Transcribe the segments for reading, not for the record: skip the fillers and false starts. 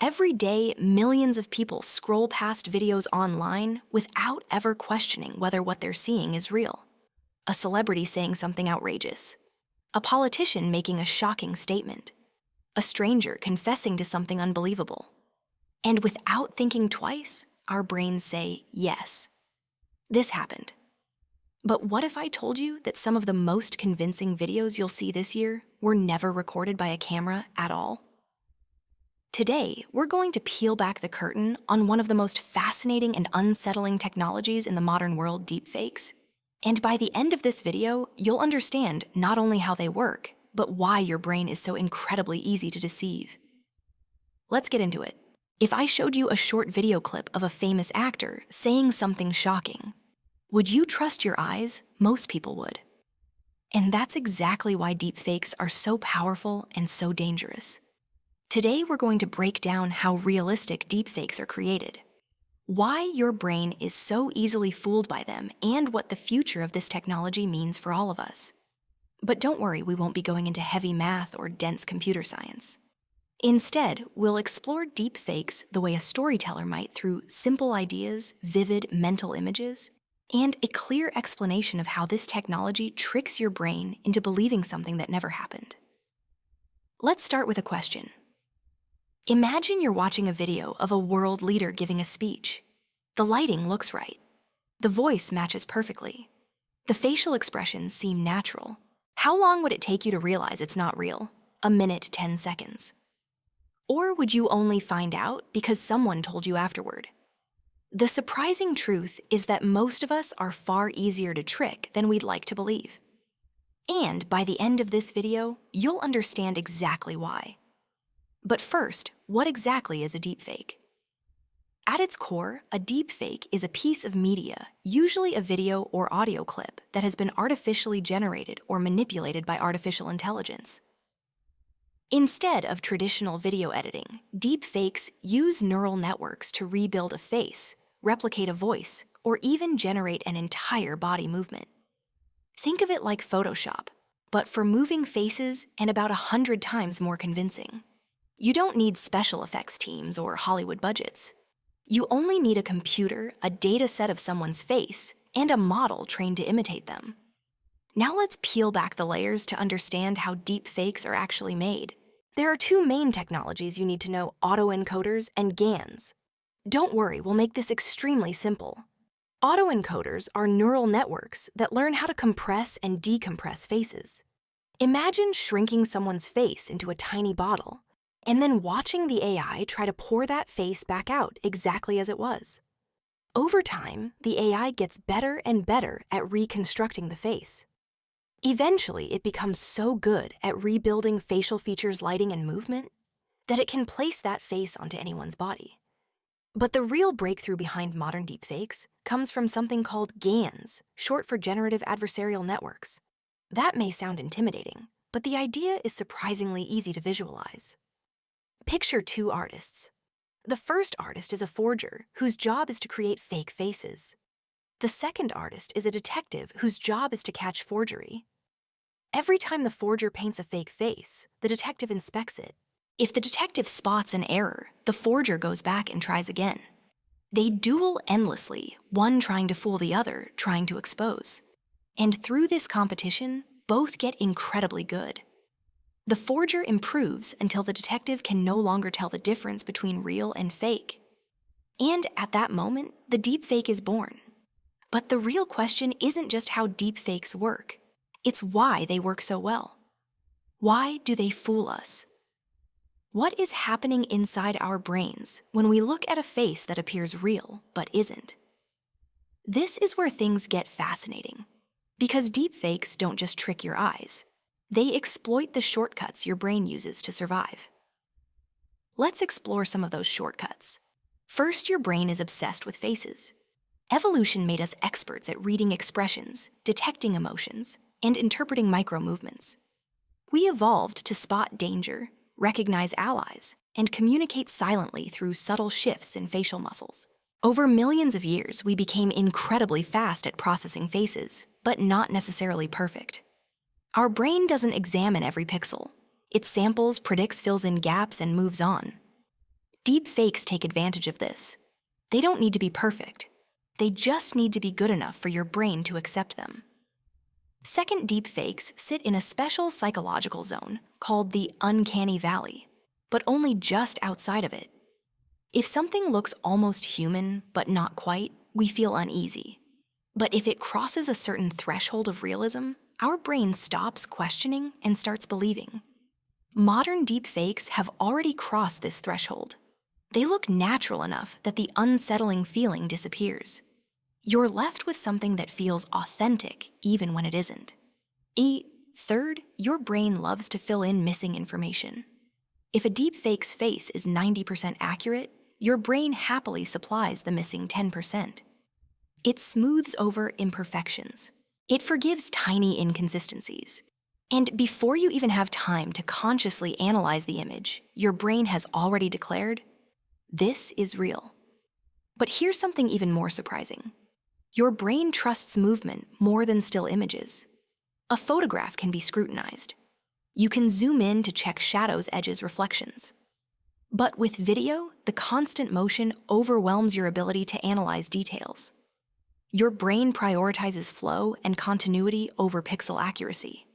Every day, millions of people scroll past videos online without ever questioning whether what they're seeing is real. A celebrity saying something outrageous, a politician making a shocking statement, a stranger confessing to something unbelievable. And without thinking twice, our brains say, yes, this happened. But what if I told you that some of the most convincing videos you'll see this year were never recorded by a camera at all? Today, we're going to peel back the curtain on one of the most fascinating and unsettling technologies in the modern world, deepfakes. And by the end of this video, you'll understand not only how they work, but why your brain is so incredibly easy to deceive. Let's get into it. If I showed you a short video clip of a famous actor saying something shocking, would you trust your eyes? Most people would. And that's exactly why deepfakes are so powerful and so dangerous. Today, we're going to break down how realistic deepfakes are created, why your brain is so easily fooled by them, and what the future of this technology means for all of us. But don't worry, we won't be going into heavy math or dense computer science. Instead, we'll explore deepfakes the way a storyteller might through simple ideas, vivid mental images, and a clear explanation of how this technology tricks your brain into believing something that never happened. Let's start with a question. Imagine you're watching a video of a world leader giving a speech. The lighting looks right. The voice matches perfectly. The facial expressions seem natural. How long would it take you to realize it's not real? A minute, 10 seconds. Or would you only find out because someone told you afterward? The surprising truth is that most of us are far easier to trick than we'd like to believe. And by the end of this video, you'll understand exactly why. But first, what exactly is a deepfake? At its core, a deepfake is a piece of media, usually a video or audio clip, that has been artificially generated or manipulated by artificial intelligence. Instead of traditional video editing, deepfakes use neural networks to rebuild a face, replicate a voice, or even generate an entire body movement. Think of it like Photoshop, but for moving faces and about 100 times more convincing. You don't need special effects teams or Hollywood budgets. You only need a computer, a data set of someone's face, and a model trained to imitate them. Now let's peel back the layers to understand how deepfakes are actually made. There are two main technologies you need to know: autoencoders and GANs. Don't worry, we'll make this extremely simple. Autoencoders are neural networks that learn how to compress and decompress faces. Imagine shrinking someone's face into a tiny bottle, and then watching the AI try to pour that face back out exactly as it was. Over time, the AI gets better and better at reconstructing the face. Eventually, it becomes so good at rebuilding facial features, lighting, and movement that it can place that face onto anyone's body. But the real breakthrough behind modern deepfakes comes from something called GANs, short for Generative Adversarial Networks. That may sound intimidating, but the idea is surprisingly easy to visualize. Picture two artists. The first artist is a forger whose job is to create fake faces. The second artist is a detective whose job is to catch forgery. Every time the forger paints a fake face, the detective inspects it. If the detective spots an error, the forger goes back and tries again. They duel endlessly, one trying to fool the other, trying to expose. And through this competition, both get incredibly good. The forger improves until the detective can no longer tell the difference between real and fake. And at that moment, the deepfake is born. But the real question isn't just how deepfakes work. It's why they work so well. Why do they fool us? What is happening inside our brains when we look at a face that appears real but isn't? This is where things get fascinating. Because deepfakes don't just trick your eyes. They exploit the shortcuts your brain uses to survive. Let's explore some of those shortcuts. First, your brain is obsessed with faces. Evolution made us experts at reading expressions, detecting emotions, and interpreting micro-movements. We evolved to spot danger, recognize allies, and communicate silently through subtle shifts in facial muscles. Over millions of years, we became incredibly fast at processing faces, but not necessarily perfect. Our brain doesn't examine every pixel. It samples, predicts, fills in gaps, and moves on. Deepfakes take advantage of this. They don't need to be perfect. They just need to be good enough for your brain to accept them. Second, deepfakes sit in a special psychological zone called the uncanny valley, but only just outside of it. If something looks almost human, but not quite, we feel uneasy. But if it crosses a certain threshold of realism, our brain stops questioning and starts believing. Modern deepfakes have already crossed this threshold. They look natural enough that the unsettling feeling disappears. You're left with something that feels authentic even when it isn't. Third, your brain loves to fill in missing information. If a deepfake's face is 90% accurate, your brain happily supplies the missing 10%. It smooths over imperfections. It forgives tiny inconsistencies. And before you even have time to consciously analyze the image, your brain has already declared, "This is real." But here's something even more surprising. Your brain trusts movement more than still images. A photograph can be scrutinized. You can zoom in to check shadows, edges, reflections. But with video, the constant motion overwhelms your ability to analyze details. Your brain prioritizes flow and continuity over pixel accuracy.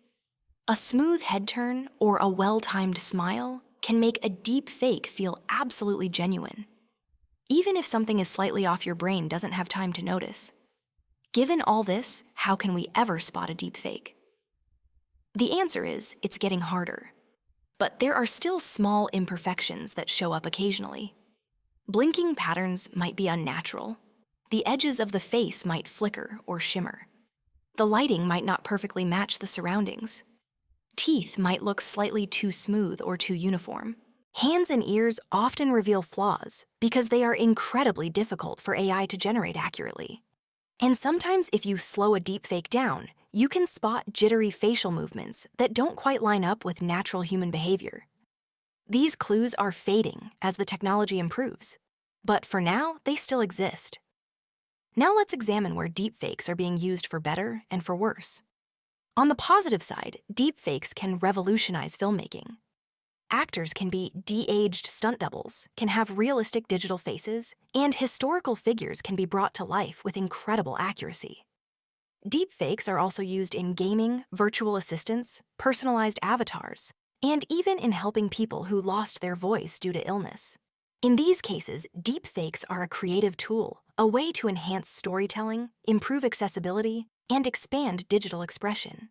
A smooth head turn or a well-timed smile can make a deep fake feel absolutely genuine, even if something is slightly off your brain doesn't have time to notice. Given all this, how can we ever spot a deep fake? The answer is, it's getting harder. But there are still small imperfections that show up occasionally. Blinking patterns might be unnatural. The edges of the face might flicker or shimmer. The lighting might not perfectly match the surroundings. Teeth might look slightly too smooth or too uniform. Hands and ears often reveal flaws because they are incredibly difficult for AI to generate accurately. And sometimes if you slow a deepfake down, you can spot jittery facial movements that don't quite line up with natural human behavior. These clues are fading as the technology improves, but for now, they still exist. Now let's examine where deepfakes are being used for better and for worse. On the positive side, deepfakes can revolutionize filmmaking. Actors can be de-aged stunt doubles, can have realistic digital faces, and historical figures can be brought to life with incredible accuracy. Deepfakes are also used in gaming, virtual assistants, personalized avatars, and even in helping people who lost their voice due to illness. In these cases, deepfakes are a creative tool, a way to enhance storytelling, improve accessibility, and expand digital expression.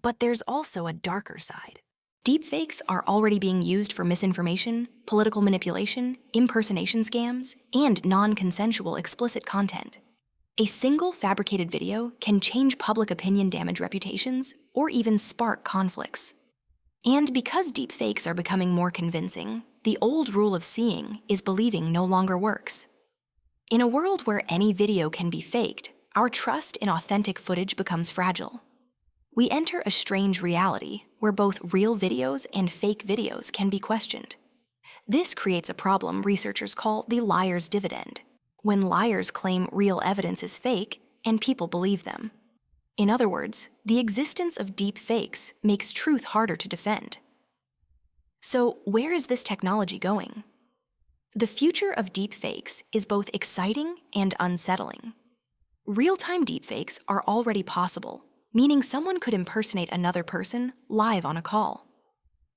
But there's also a darker side. Deepfakes are already being used for misinformation, political manipulation, impersonation scams, and non-consensual explicit content. A single fabricated video can change public opinion, damage reputations, or even spark conflicts. And because deepfakes are becoming more convincing, the old rule of seeing is believing no longer works. In a world where any video can be faked, our trust in authentic footage becomes fragile. We enter a strange reality where both real videos and fake videos can be questioned. This creates a problem researchers call the liar's dividend, when liars claim real evidence is fake and people believe them. In other words, the existence of deep fakes makes truth harder to defend. So, where is this technology going? The future of deep fakes is both exciting and unsettling. Real-time deepfakes are already possible, meaning someone could impersonate another person live on a call.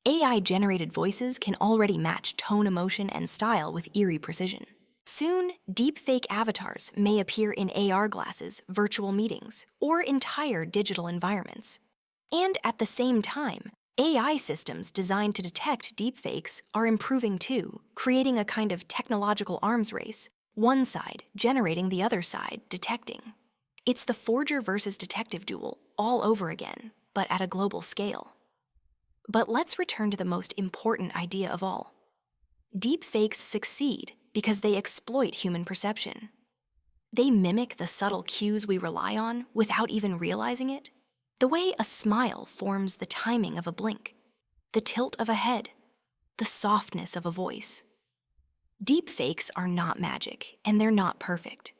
AI-generated voices can already match tone, emotion, and style with eerie precision. Soon, deepfake avatars may appear in AR glasses, virtual meetings, or entire digital environments. And at the same time, AI systems designed to detect deepfakes are improving too, creating a kind of technological arms race, one side generating the other side detecting. It's the forger versus detective duel all over again, but at a global scale. But let's return to the most important idea of all. Deepfakes succeed because they exploit human perception. They mimic the subtle cues we rely on without even realizing it. The way a smile forms the timing of a blink, the tilt of a head, the softness of a voice. Deepfakes are not magic, and they're not perfect.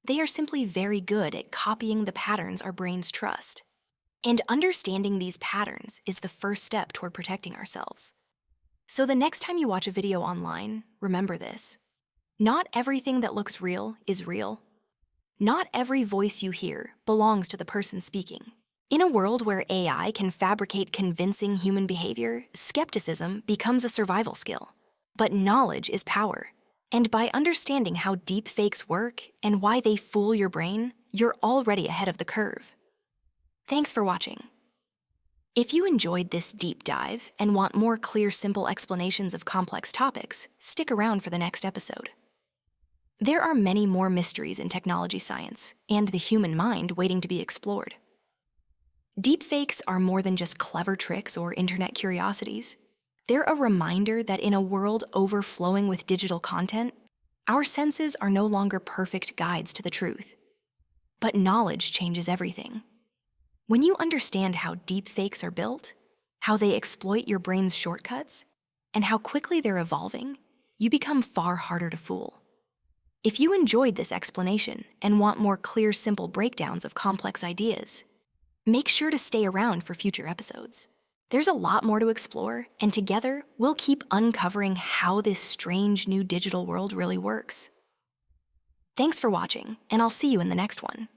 They are simply very good at copying the patterns our brains trust. And understanding these patterns is the first step toward protecting ourselves. So the next time you watch a video online, remember this. Not everything that looks real is real. Not every voice you hear belongs to the person speaking. In a world where AI can fabricate convincing human behavior, skepticism becomes a survival skill. But knowledge is power. And by understanding how deepfakes work and why they fool your brain, you're already ahead of the curve. Thanks for watching. If you enjoyed this deep dive and want more clear, simple explanations of complex topics, stick around for the next episode. There are many more mysteries in technology science and the human mind waiting to be explored. Deepfakes are more than just clever tricks or internet curiosities. They're a reminder that in a world overflowing with digital content, our senses are no longer perfect guides to the truth. But knowledge changes everything. When you understand how deepfakes are built, how they exploit your brain's shortcuts, and how quickly they're evolving, you become far harder to fool. If you enjoyed this explanation and want more clear, simple breakdowns of complex ideas, make sure to stay around for future episodes. There's a lot more to explore, and together, we'll keep uncovering how this strange new digital world really works. Thanks for watching, and I'll see you in the next one.